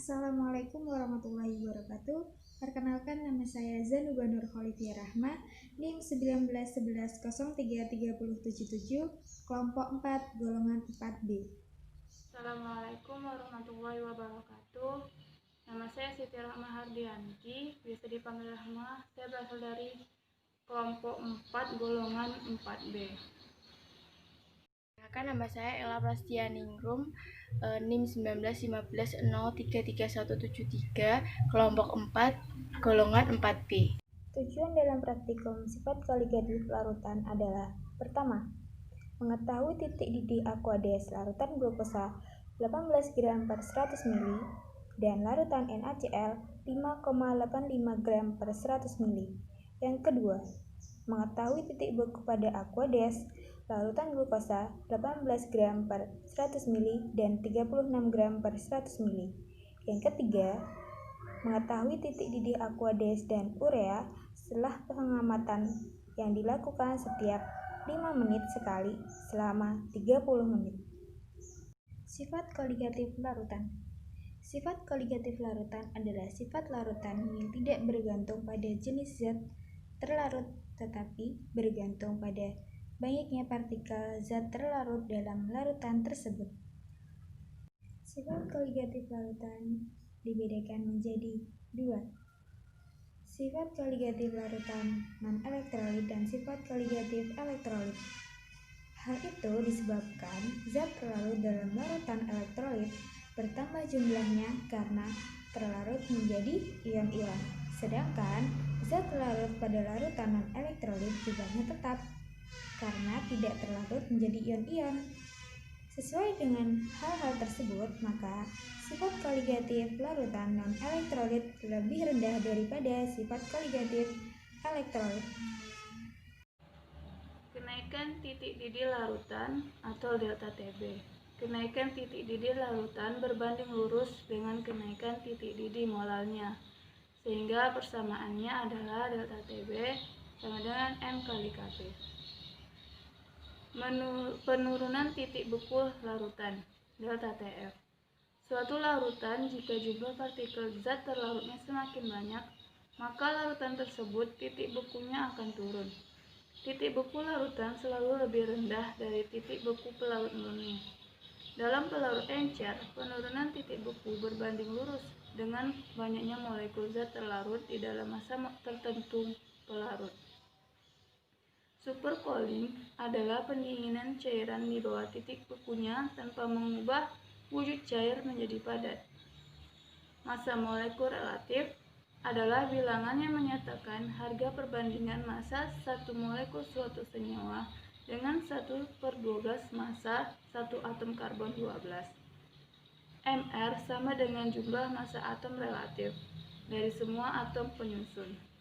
Assalamualaikum warahmatullahi wabarakatuh. Perkenalkan, nama saya Zanuba Nur Kholifia Rahma, NIM 1911033077, kelompok 4, golongan 4B. Assalamualaikum warahmatullahi wabarakatuh. Nama saya Siti Rahma Hardianti, biasa dipanggil Rahma. Saya berasal dari kelompok 4, golongan 4B. Nama saya Ella Prastianingrum, NIM 1915103373, kelompok 4, golongan 4B. Tujuan dalam praktikum sifat koligatif larutan adalah: pertama, mengetahui titik didih Aquades larutan glukosa 18 gram per 100 ml dan larutan NaCl 5,85 gram per 100 ml. Yang kedua, mengetahui titik beku pada Aquades larutan glukosa 18 gram per 100 ml dan 36 gram per 100 ml. Yang ketiga, mengetahui titik didih Aquades dan urea setelah pengamatan yang dilakukan setiap 5 menit sekali selama 30 menit. Sifat koligatif larutan. Sifat koligatif larutan adalah sifat larutan yang tidak bergantung pada jenis zat terlarut tetapi bergantung pada banyaknya partikel zat terlarut dalam larutan tersebut. Sifat koligatif larutan dibedakan menjadi dua: sifat koligatif larutan non-elektrolit dan sifat koligatif elektrolit. Hal itu disebabkan zat terlarut dalam larutan elektrolit bertambah jumlahnya karena terlarut menjadi ion-ion, sedangkan zat terlarut pada larutan non-elektrolit jumlahnya tetap karena tidak terlarut menjadi ion-ion. Sesuai dengan hal-hal tersebut, maka sifat koligatif larutan non-elektrolit lebih rendah daripada sifat koligatif elektrolit. Kenaikan titik didih larutan atau delta Tb. Kenaikan titik didih larutan berbanding lurus dengan kenaikan titik didih molalnya, sehingga persamaannya adalah delta Tb sama dengan M kali Kp. Penurunan titik beku larutan, delta Tf. Suatu larutan jika jumlah partikel zat terlarutnya semakin banyak, maka larutan tersebut titik bekunya akan turun. Titik beku larutan selalu lebih rendah dari titik beku pelarut murni. Dalam pelarut encer, penurunan titik beku berbanding lurus dengan banyaknya molekul zat terlarut di dalam massa tertentu pelarut. Supercooling adalah pendinginan cairan di bawah titik bekunya tanpa mengubah wujud cair menjadi padat. Massa molekul relatif adalah bilangan yang menyatakan harga perbandingan massa satu molekul suatu senyawa dengan 1/12 massa satu atom karbon 12. Mr sama dengan jumlah massa atom relatif dari semua atom penyusun.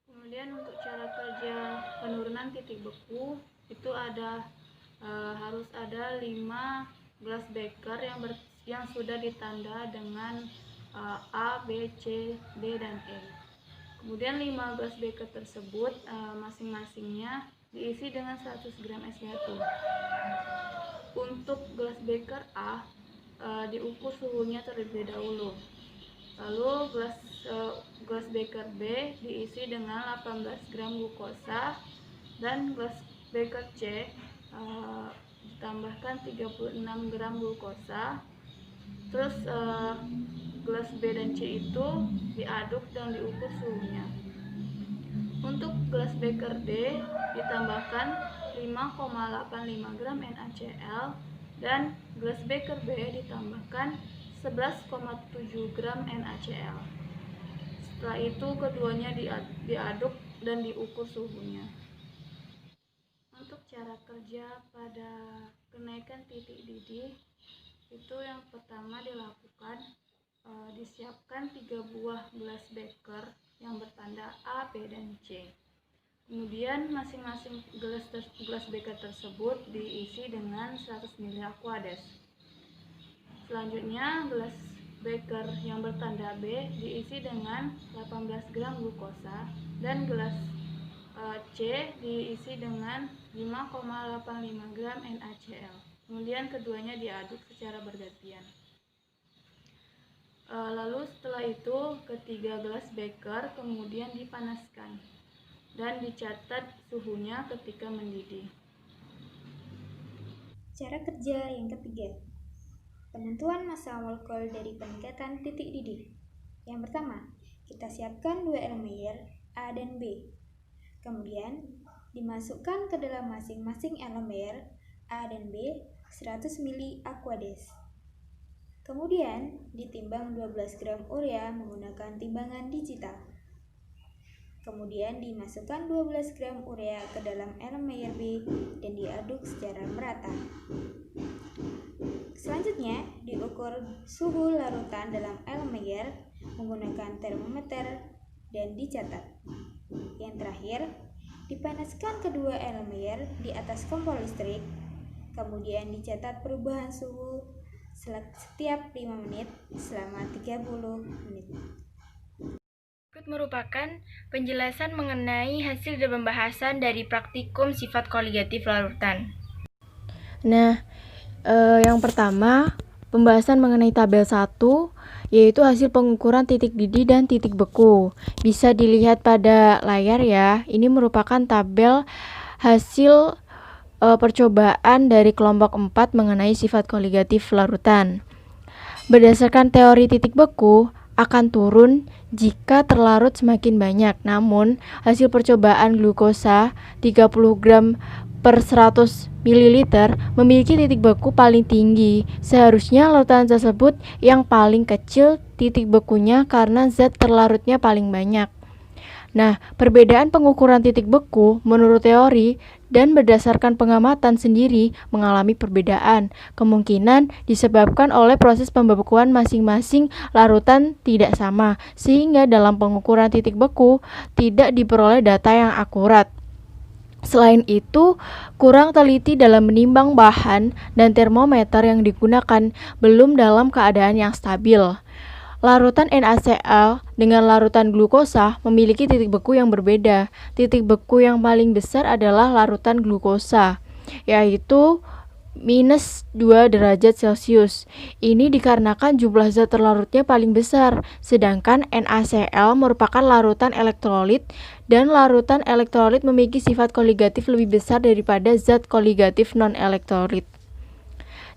Kemudian untuk cara kerja penurunan titik beku itu harus ada 5 gelas beker yang sudah ditanda dengan A, B, C, D, dan E. Kemudian 5 gelas beker tersebut masing-masingnya diisi dengan 100 gram es batu. Untuk gelas beker A diukur suhunya terlebih dahulu. Lalu gelas beker B diisi dengan 18 gram glukosa dan gelas beker C ditambahkan 36 gram glukosa. Terus gelas B dan C itu diaduk dan diukur suhunya. Untuk gelas beker D ditambahkan 5,85 gram NaCl dan gelas beker B ditambahkan 11,7 gram NaCl. Setelah itu keduanya diaduk dan diukur suhunya. Untuk cara kerja pada kenaikan titik didih itu yang pertama dilakukan disiapkan 3 buah gelas beker yang bertanda A, B, dan C. Kemudian masing-masing gelas beker tersebut diisi dengan 100 ml Aquades. Selanjutnya gelas beker yang bertanda B diisi dengan 18 gram glukosa dan gelas C diisi dengan 5,85 gram NaCl. Kemudian keduanya diaduk secara bergantian. Lalu setelah itu ketiga gelas beker kemudian dipanaskan dan dicatat suhunya ketika mendidih. Cara kerja yang ketiga, penentuan massa molekul dari peningkatan titik didih. Yang pertama, kita siapkan 2 elemen A dan B. Kemudian, dimasukkan ke dalam masing-masing elemen A dan B 100 ml Aquades. Kemudian, ditimbang 12 gram urea menggunakan timbangan digital. Kemudian dimasukkan 12 gram urea ke dalam elemen B dan diaduk secara merata. Selanjutnya, diukur suhu larutan dalam elemen menggunakan termometer dan dicatat. Yang terakhir, dipanaskan kedua elemen di atas kompor listrik, kemudian dicatat perubahan suhu setiap 5 menit selama 30 menit. Berikut merupakan penjelasan mengenai hasil dan pembahasan dari praktikum sifat koligatif larutan. Nah, yang pertama, pembahasan mengenai tabel 1, yaitu hasil pengukuran titik didih dan titik beku. Bisa dilihat pada layar ya, ini merupakan tabel hasil percobaan dari kelompok 4 mengenai sifat koligatif larutan. Berdasarkan teori titik beku, akan turun jika terlarut semakin banyak. Namun, hasil percobaan glukosa 30 gram per 100 ml memiliki titik beku paling tinggi. Seharusnya larutan tersebut yang paling kecil titik bekunya karena zat terlarutnya paling banyak. Nah, perbedaan pengukuran titik beku menurut teori dan berdasarkan pengamatan sendiri mengalami perbedaan. Kemungkinan disebabkan oleh proses pembekuan masing-masing larutan tidak sama, sehingga dalam pengukuran titik beku tidak diperoleh data yang akurat. Selain itu, kurang teliti dalam menimbang bahan dan termometer yang digunakan belum dalam keadaan yang stabil. Larutan NaCl dengan larutan glukosa memiliki titik beku yang berbeda. Titik beku yang paling besar adalah larutan glukosa, yaitu minus 2 derajat Celcius. Ini dikarenakan jumlah zat terlarutnya paling besar, sedangkan NaCl merupakan larutan elektrolit dan larutan elektrolit memiliki sifat koligatif lebih besar daripada zat koligatif non-elektrolit.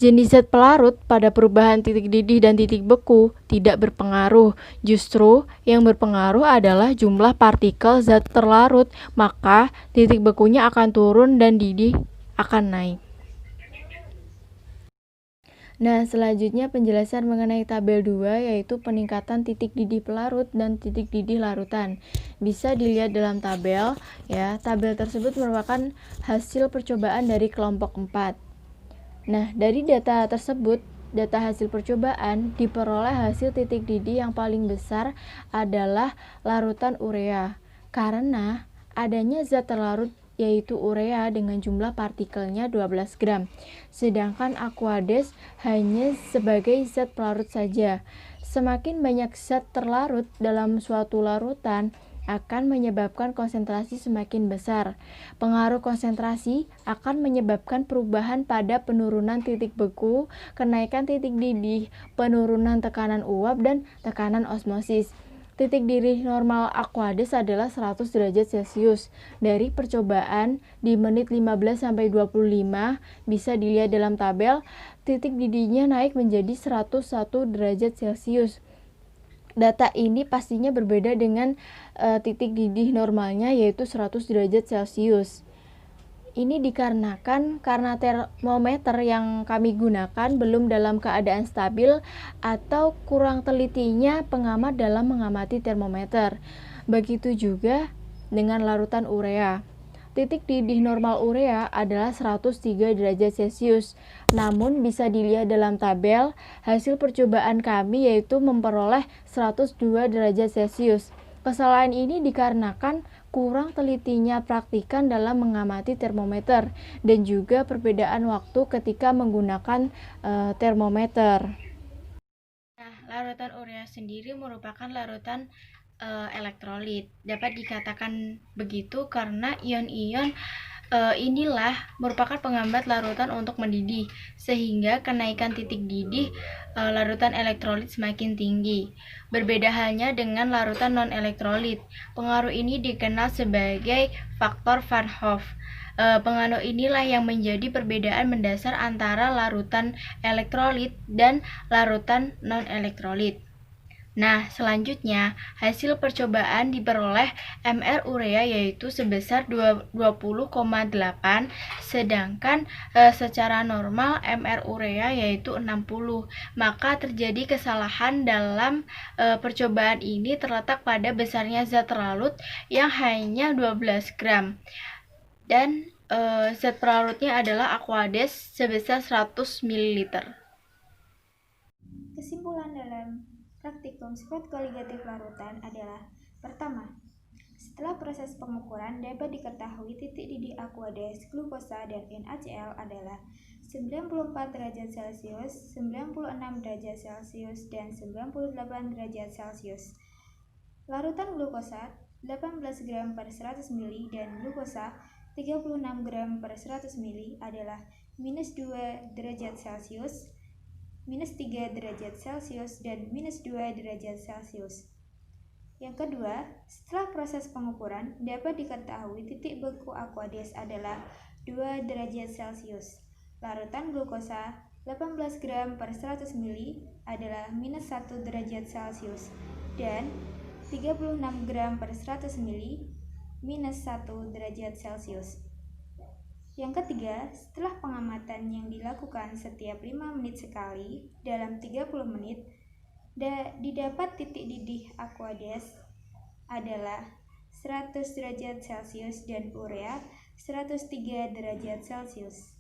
Jenis zat pelarut pada perubahan titik didih dan titik beku tidak berpengaruh. Justru yang berpengaruh adalah jumlah partikel zat terlarut, maka titik bekunya akan turun dan didih akan naik. Nah, selanjutnya penjelasan mengenai tabel 2, yaitu peningkatan titik didih pelarut dan titik didih larutan. Bisa dilihat dalam tabel ya. Tabel tersebut merupakan hasil percobaan dari kelompok 4. Nah, dari data tersebut, data hasil percobaan diperoleh hasil titik didih yang paling besar adalah larutan urea karena adanya zat terlarut yaitu urea dengan jumlah partikelnya 12 gram. Sedangkan Aquades hanya sebagai zat pelarut saja. Semakin banyak zat terlarut dalam suatu larutan, akan menyebabkan konsentrasi semakin besar. Pengaruh konsentrasi akan menyebabkan perubahan pada penurunan titik beku, kenaikan titik didih, penurunan tekanan uap, dan tekanan osmosis. Titik didih normal Aquades adalah 100 derajat Celcius. Dari percobaan di menit 15-25 bisa dilihat dalam tabel, titik didihnya naik menjadi 101 derajat Celcius. Data ini pastinya berbeda dengan titik didih normalnya yaitu 100 derajat Celcius. Ini dikarenakan karena termometer yang kami gunakan belum dalam keadaan stabil atau kurang telitinya pengamat dalam mengamati termometer. Begitu juga dengan larutan urea. Titik didih normal urea adalah 103 derajat Celcius. Namun bisa dilihat dalam tabel, hasil percobaan kami yaitu memperoleh 102 derajat Celcius. Kesalahan ini dikarenakan kurang telitinya praktikan dalam mengamati termometer dan juga perbedaan waktu ketika menggunakan termometer. Nah, larutan urea sendiri merupakan larutan elektrolit. Dapat dikatakan begitu karena ion-ion inilah merupakan penghambat larutan untuk mendidih, sehingga kenaikan titik didih larutan elektrolit semakin tinggi. Berbeda halnya dengan larutan non-elektrolit. Pengaruh ini dikenal sebagai faktor Van Hoff. Pengaruh inilah yang menjadi perbedaan mendasar antara larutan elektrolit dan larutan non-elektrolit. Nah, selanjutnya, hasil percobaan diperoleh MR urea yaitu sebesar 20,8, sedangkan secara normal MR urea yaitu 60. Maka terjadi kesalahan dalam percobaan ini terletak pada besarnya zat terlarut yang hanya 12 gram. Dan zat pelarutnya adalah Aquades sebesar 100 ml. Kesimpulan dalam praktikum sifat koligatif larutan adalah: pertama, setelah proses pengukuran dapat diketahui titik didih Aquades, glukosa, dan NaCl adalah 94 derajat Celcius, 96 derajat Celcius, dan 98 derajat Celcius. Larutan glukosa 18 gram per 100 ml dan glukosa 36 gram per 100 ml adalah minus 2 derajat Celcius, minus 3 derajat Celcius, dan minus 2 derajat Celcius. Yang kedua, setelah proses pengukuran dapat diketahui titik beku Aquades adalah 2 derajat Celcius. Larutan glukosa 18 gram per 100 ml adalah minus 1 derajat Celcius dan 36 gram per 100 ml minus 1 derajat Celcius. Yang ketiga, setelah pengamatan yang dilakukan setiap 5 menit sekali dalam 30 menit, didapat titik didih Aquades adalah 100 derajat Celcius dan urea 103 derajat Celcius.